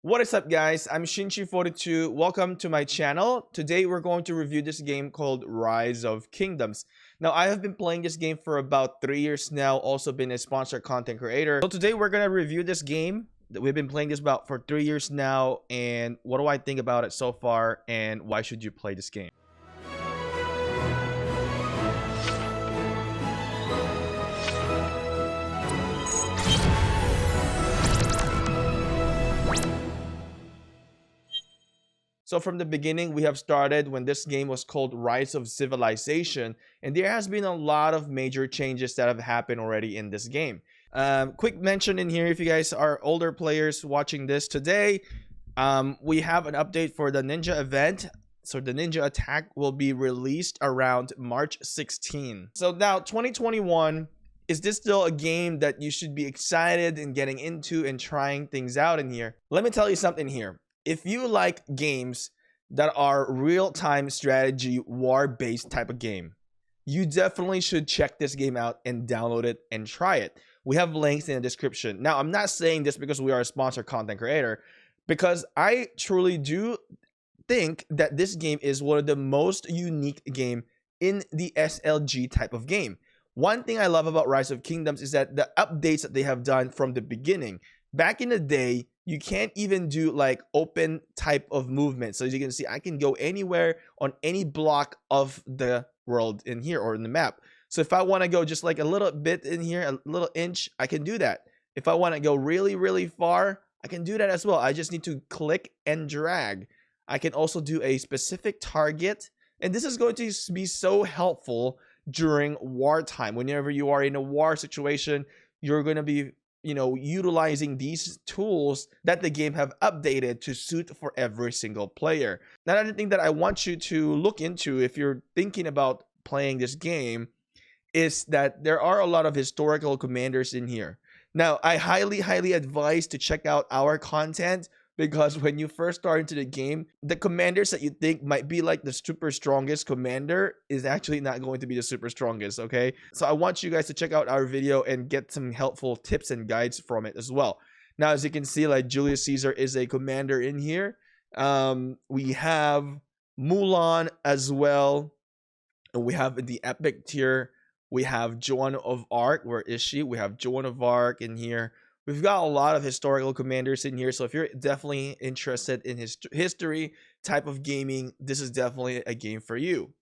What is up, guys? I'm Shinchi42. Welcome to my channel. Today we're going to review this game called Rise of Kingdoms. Now, I have been playing this game for about 3 years now, also been a sponsored content creator. So today we're going to review this game that we've been playing this about for 3 years now, and what do I think about it so far, and why should you play this game? So from the beginning, we have started when this game was called Rise of Civilization, and there has been a lot of major changes that have happened already in this game. Quick mention in here, if you guys are older players watching this today, we have an update for the Ninja event. So the Ninja attack will be released around March 16. So now 2021, is this still a game that you should be excited and getting into and trying things out in here? Let me tell you something here. If you like games that are real-time strategy war-based type of game, you definitely should check this game out and download it and try it. We have links in the description. Now, I'm not saying this because we are a sponsored content creator, because I truly do think that this game is one of the most unique game in the SLG type of game. One thing I love about Rise of Kingdoms is that the updates that they have done from the beginning. Back in the day, you can't even do like open type of movement. So as you can see, I can go anywhere on any block of the world in here or in the map. So if I want to go just like a little bit in here, a little inch, I can do that. If I want to go really, really far, I can do that as well. I just need to click and drag. I can also do a specific target. And this is going to be so helpful during wartime. Whenever you are in a war situation, you're going to be utilizing these tools that the game have updated to suit for every single player. Now, another thing that I want you to look into if you're thinking about playing this game is that there are a lot of historical commanders in here. Now, I highly advise to check out our content, because when you first start into the game, the commanders that you think might be like the super strongest commander is actually not going to be the super strongest, okay? So I want you guys to check out our video and get some helpful tips and guides from it as well. Now, as you can see, like Julius Caesar is a commander in here. We have Mulan as well. And we have in the epic tier, we have Joan of Arc. Where is she? We have Joan of Arc in here. We've got a lot of historical commanders in here, so if you're definitely interested in history type of gaming, this is definitely a game for you.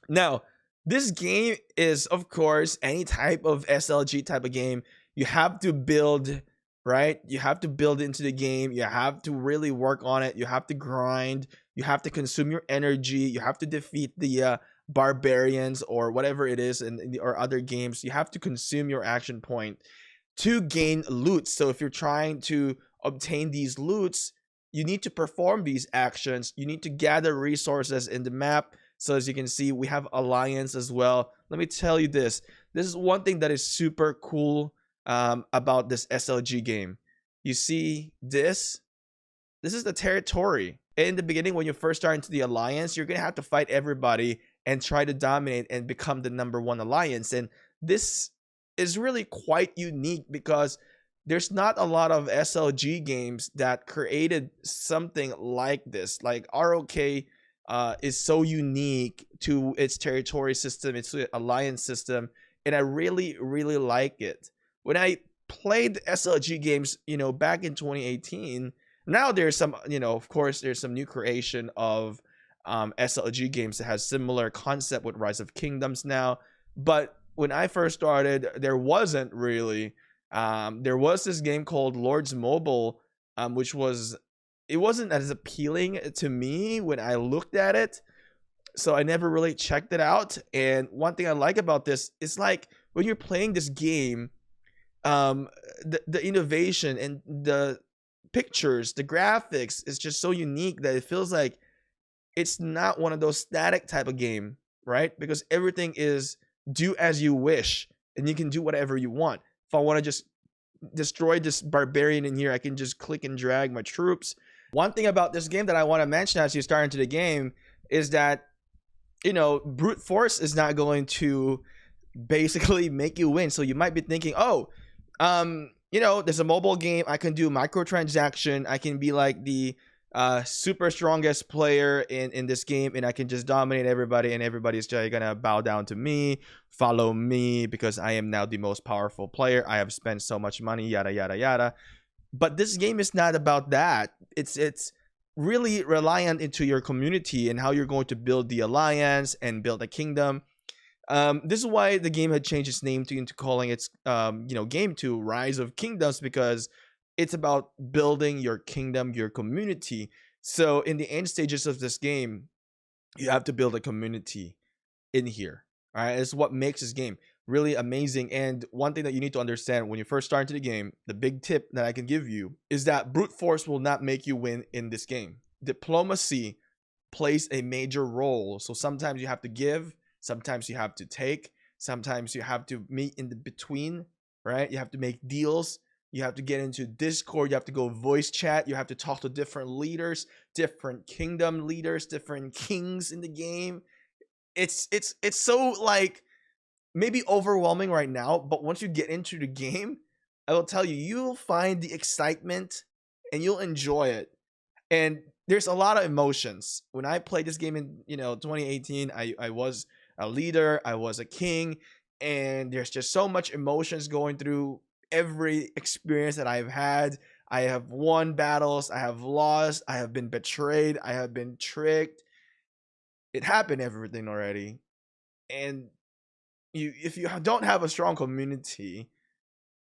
Now, this game is, of course, any type of SLG type of game. You have to build, right? You have to build into the game. You have to really work on it. You have to grind. You have to consume your energy. You have to defeat the barbarians or whatever it is or other games. You have to consume your action point to gain loot. So if you're trying to obtain these loots, you need to perform these actions. You need to gather resources in the map. So as you can see, we have alliance as well. Let me tell you this. This is one thing that is super cool about this SLG game. You see this? This is the territory. In the beginning, when you first start into the alliance, you're going to have to fight everybody and try to dominate and become the #1 alliance. And this is really quite unique because there's not a lot of SLG games that created something like this. Like ROK is so unique to its territory system, its alliance system, and I really like it. When I played SLG games, back in 2018, now there's some, of course, there's some new creation of SLG games that has similar concept with Rise of Kingdoms now, but when I first started, there wasn't really. There was this game called Lords Mobile, which it wasn't as appealing to me when I looked at it, so I never really checked it out. And one thing I like about this is like when you're playing this game, the innovation and the pictures, the graphics is just so unique that it feels like it's not one of those static type of game, right? Because everything is do as you wish, and you can do whatever you want. If I want to just destroy this barbarian in here, I can just click and drag my troops. One thing about this game that I want to mention as you start into the game is that brute force is not going to basically make you win. So you might be thinking, oh, you know, there's a mobile game. I can do microtransaction. I can be like the super strongest player in this game, and I can just dominate everybody, and everybody's just gonna bow down to me, follow me, because I am now the most powerful player. I have spent so much money, yada yada yada. But this game is not about that. It's really reliant into your community and how you're going to build the alliance and build a kingdom. This is why the game had changed its name into calling its game to Rise of Kingdoms, because it's about building your kingdom, your community. So in the end stages of this game, you have to build a community in here. All right, it's what makes this game really amazing. And one thing that you need to understand when you first start into the game, the big tip that I can give you is that brute force will not make you win in this game. Diplomacy plays a major role. So sometimes you have to give, sometimes you have to take, sometimes you have to meet in the between, right? You have to make deals. You have to get into Discord. You have to go voice chat. You have to talk to different leaders, different kingdom leaders, different kings in the game. It's so like maybe overwhelming right now, but once you get into the game, I will tell you, you'll find the excitement and you'll enjoy it. And there's a lot of emotions. When I played this game in 2018, I was a leader, I was a king, and there's just so much emotions going through every experience that I've had. I have won battles, I have lost, I have been betrayed, I have been tricked. It happened, everything already. And if you don't have a strong community,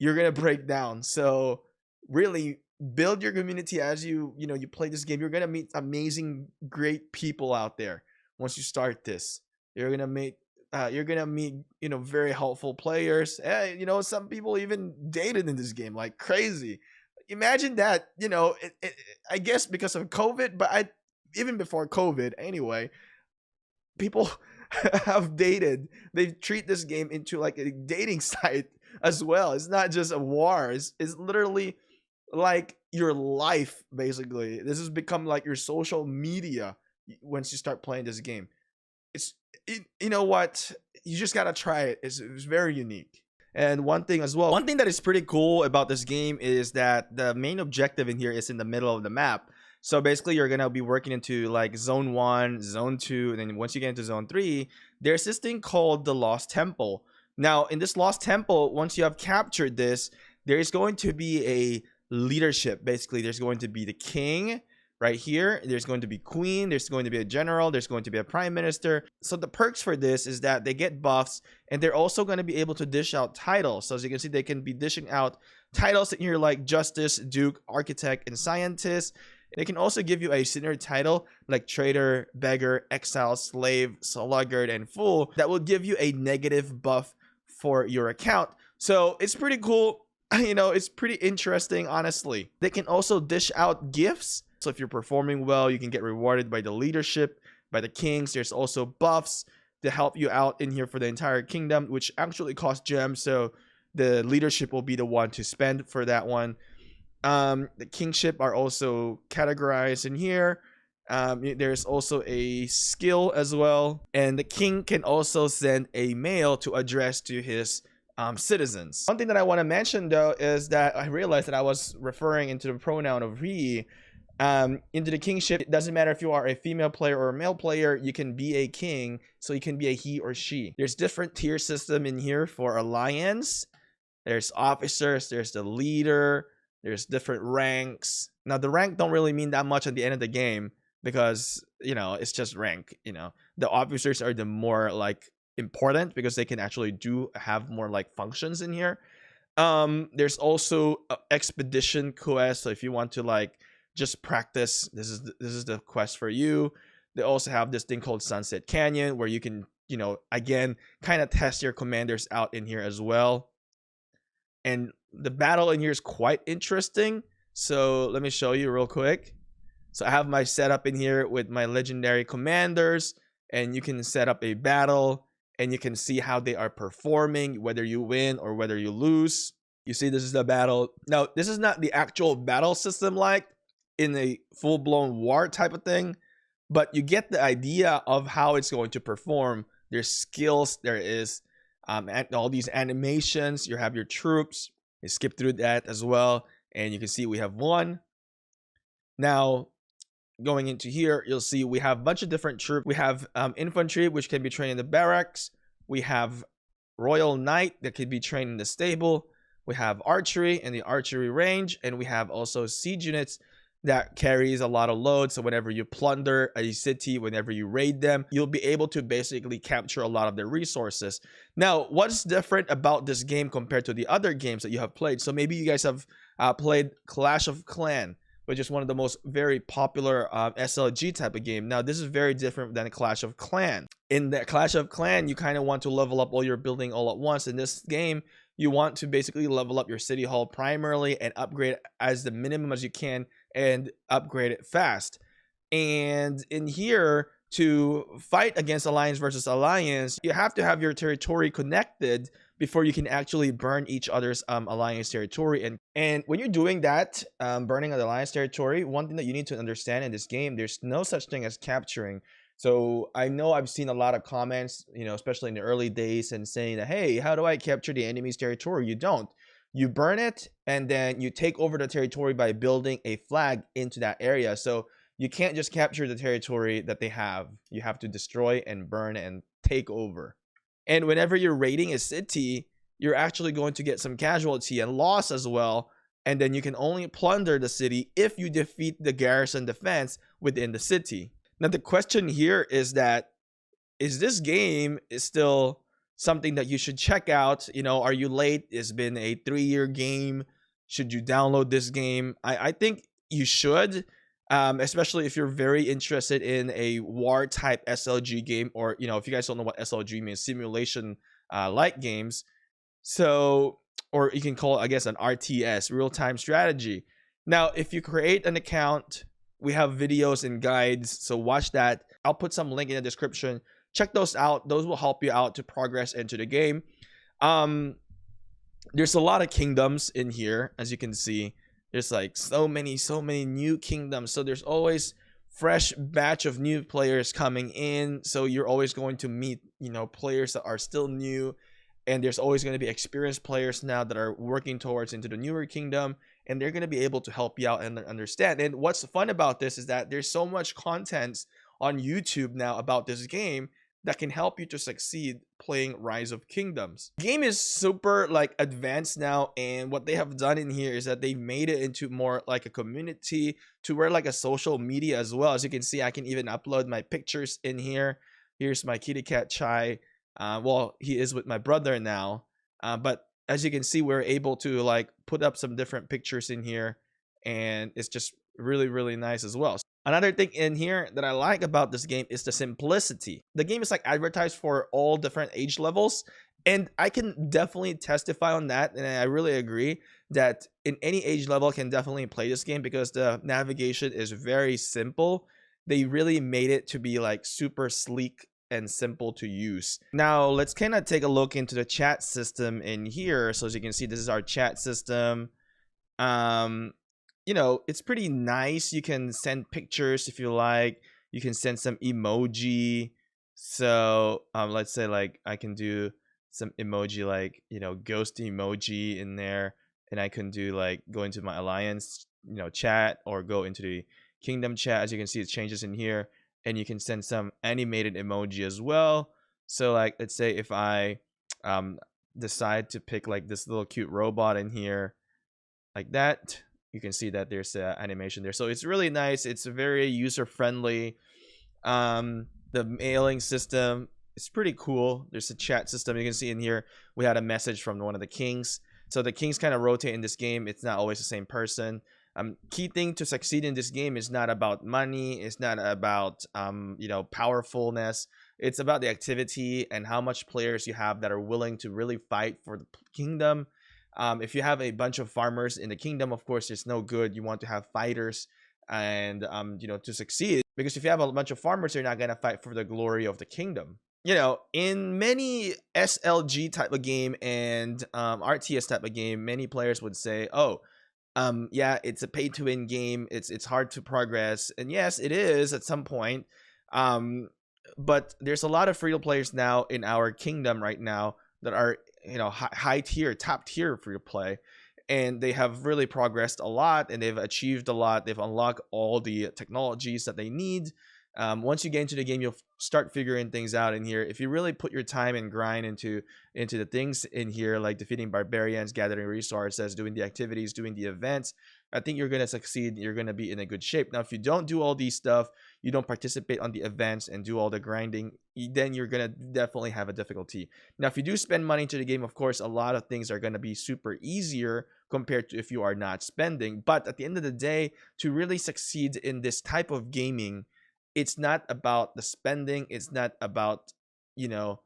you're gonna break down. So really build your community as you play this game. You're gonna meet amazing, great people out there. Once you start this, you're gonna meet very helpful players. Some people even dated in this game like crazy. Imagine that. I guess because of COVID, but even before COVID anyway, people have dated. They treat this game into like a dating site as well. It's not just a war. It's literally like your life, basically. This has become like your social media once you start playing this game. You know what? You just gotta try it. It's very unique. And one thing that is pretty cool about this game is that the main objective in here is in the middle of the map. So basically, you're gonna be working into like zone 1, zone 2, and then once you get into zone 3, there's this thing called the Lost Temple. Now, in this Lost Temple, once you have captured this, there is going to be a leadership. Basically, there's going to be the king right here. There's going to be queen. There's going to be a general. There's going to be a prime minister. So the perks for this is that they get buffs, and they're also going to be able to dish out titles. So as you can see, they can be dishing out titles in here like Justice, Duke, Architect, and Scientist. They can also give you a senior title like Traitor, Beggar, Exile, Slave, Sluggard, and Fool that will give you a negative buff for your account. So it's pretty cool. It's pretty interesting, honestly. They can also dish out gifts. So if you're performing well, you can get rewarded by the leadership, by the kings. There's also buffs to help you out in here for the entire kingdom, which actually cost gems. So the leadership will be the one to spend for that one. The kingship are also categorized in here. There's also a skill as well, and the king can also send a mail to address to his citizens. One thing that I want to mention though is that I realized that I was referring into the pronoun of he into the kingship. It doesn't matter if you are a female player or a male player, you can be a king, so you can be a he or she. There's different tier system in here for alliance. There's officers, there's the leader, there's different ranks. Now the rank don't really mean that much at the end of the game because it's just rank. The officers are the more like important because they can actually have more like functions in here. There's also expedition quest, so if you want to like just practice, this is the quest for you. They also have this thing called Sunset Canyon where you can again kind of test your commanders out in here as well. And the battle in here is quite interesting. So let me show you real quick. So I have my setup in here with my legendary commanders, and you can set up a battle and you can see how they are performing, whether you win or whether you lose. You see, this is the battle. Now, this is not the actual battle system like in a full-blown war type of thing, but you get the idea of how it's going to perform. There's skills, there is all these animations, you have your troops, You skip through that as well, and you can see we have one. Now, going into here, you'll see we have a bunch of different troops. We have infantry, which can be trained in the barracks. We have royal knight that could be trained in the stable. We have archery in the archery range, and we have also siege units that carries a lot of load. So whenever you plunder a city, whenever you raid them, you'll be able to basically capture a lot of their resources. Now, what's different about this game compared to the other games that you have played? So maybe you guys have played Clash of Clans, which is one of the most very popular SLG type of game. Now, this is very different than Clash of Clans. In the Clash of Clans, you kind of want to level up all your building all at once. In this game, you want to basically level up your city hall primarily and upgrade as the minimum as you can and upgrade it fast. And in here, to fight against Alliance versus Alliance, you have to have your territory connected before you can actually burn each other's Alliance territory. And when you're doing that, burning an Alliance territory, one thing that you need to understand in this game, there's no such thing as capturing. So I know I've seen a lot of comments, especially in the early days, and saying that, hey, how do I capture the enemy's territory? You don't. You burn it, and then you take over the territory by building a flag into that area. So you can't just capture the territory that they have. You have to destroy and burn and take over. And whenever you're raiding a city, you're actually going to get some casualty and loss as well. And then you can only plunder the city if you defeat the garrison defense within the city. Now, the question here is that, is this game still something that you should check out? Are you late? It's been a 3-year game. Should you download this game? I think you should, especially if you're very interested in a war type SLG game, or if you guys don't know what SLG means, simulation like games. So, or you can call it, I guess, an RTS, real-time strategy. Now, if you create an account, we have videos and guides, so watch that. I'll put some link in the description. Check those out. Those will help you out to progress into the game. There's a lot of kingdoms in here, as you can see. There's like so many new kingdoms. So there's always fresh batch of new players coming in. So you're always going to meet, players that are still new. And there's always going to be experienced players now that are working towards into the newer kingdom. And they're going to be able to help you out and understand. And what's fun about this is that there's so much content on YouTube now about this game that can help you to succeed playing Rise of Kingdoms. The game is super advanced now, and what they have done in here is that they made it into more like a community, to where like a social media as well. As you can see, I can even upload my pictures in here. Here's my kitty cat Chai. Well, he is with my brother now, but as you can see, we're able to put up some different pictures in here, and it's just really nice as well. Another thing in here that I like about this game is the simplicity. The game is advertised for all different age levels, and I can definitely testify on that, and I really agree that in any age level can definitely play this game because the navigation is very simple. They really made it to be super sleek and simple to use. Now let's kind of take a look into the chat system in here. So as you can see, this is our chat system. It's pretty nice. You can send pictures if you like. You can send some emoji. So let's say I can do some emoji ghost emoji in there, and I can do go into my alliance chat, or go into the kingdom chat. As you can see, it changes in here, and you can send some animated emoji as well. So let's say if I decide to pick this little cute robot in here like that, you can see that there's animation there. So it's really nice. It's very user friendly. The mailing system is pretty cool. There's a chat system. You can see in here we had a message from one of the kings. So the kings kind of rotate in this game. It's not always the same person. Key thing to succeed in this game is not about money. It's not about powerfulness. It's about the activity and how much players you have that are willing to really fight for the kingdom. If you have a bunch of farmers in the kingdom, of course, it's no good. You want to have fighters and to succeed, because if you have a bunch of farmers, you're not going to fight for the glory of the kingdom. In many SLG type of game and RTS type of game, many players would say, oh, yeah, it's a pay to win game. It's hard to progress. And yes, it is at some point. But there's a lot of free to players now in our kingdom right now that are high tier, top tier free to play. and they have really progressed a lot, and they've achieved a lot. They've unlocked all the technologies that they need. Once you get into the game, you'll start figuring things out in here. If you really put your time and grind into the things in here, like defeating barbarians, gathering resources, doing the activities, doing the events, I think you're gonna succeed. You're gonna be in a good shape. Now, if you don't do all these stuff, you don't participate on the events and do all the grinding, then you're gonna definitely have a difficulty. Now, if you do spend money into the game, of course, a lot of things are gonna be super easier compared to if you are not spending. But at the end of the day, to really succeed in this type of gaming, it's not about the spending. It's not about, you know,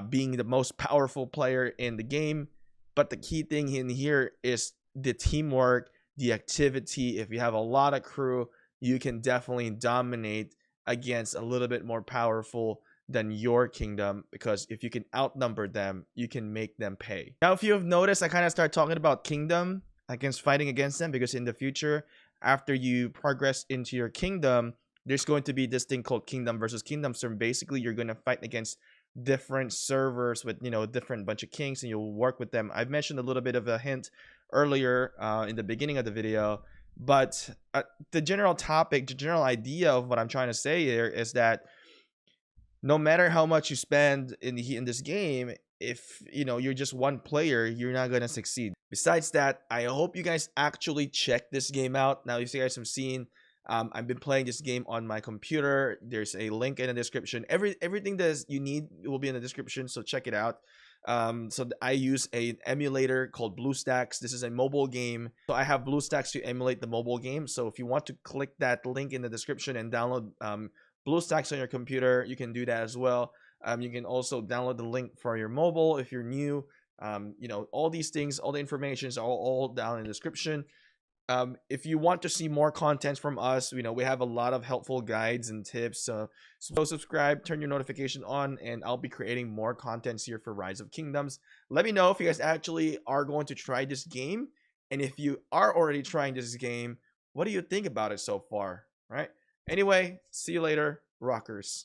being the most powerful player in the game. But the key thing in here is the teamwork, the activity. If you have a lot of crew, you can definitely dominate against a little bit more powerful than your kingdom, because if you can outnumber them, you can make them pay. Now, if you have noticed, I kind of start talking about kingdom against fighting against them, because in the future, after you progress into your kingdom, there's going to be this thing called kingdom versus kingdom. So basically, you're going to fight against different servers with, you know, different bunch of kings, and you'll work with them. I've mentioned a little bit of a hint earlier in the beginning of the video, but the general topic, the general idea of what I'm trying to say here is that no matter how much you spend in this game, if you know you're just one player, you're not gonna succeed. Besides that, I hope you guys actually check this game out. Now, you guys have seen, I've been playing this game on my computer. There's a link in the description. Everything that you need will be in the description, so check it out. So I use an emulator called BlueStacks. This is a mobile game, so I have BlueStacks to emulate the mobile game. So if you want to click that link in the description and download BlueStacks on your computer, you can do that as well. You can also download the link for your mobile if you're new. You know, all these things, all the information is all down in the description. If you want to see more content from us, you know, we have a lot of helpful guides and tips. So subscribe, turn your notification on, and I'll be creating more contents here for Rise of Kingdoms. Let me know if you guys actually are going to try this game, and if you are already trying this game, what do you think about it so far, right? Anyway, see you later, rockers.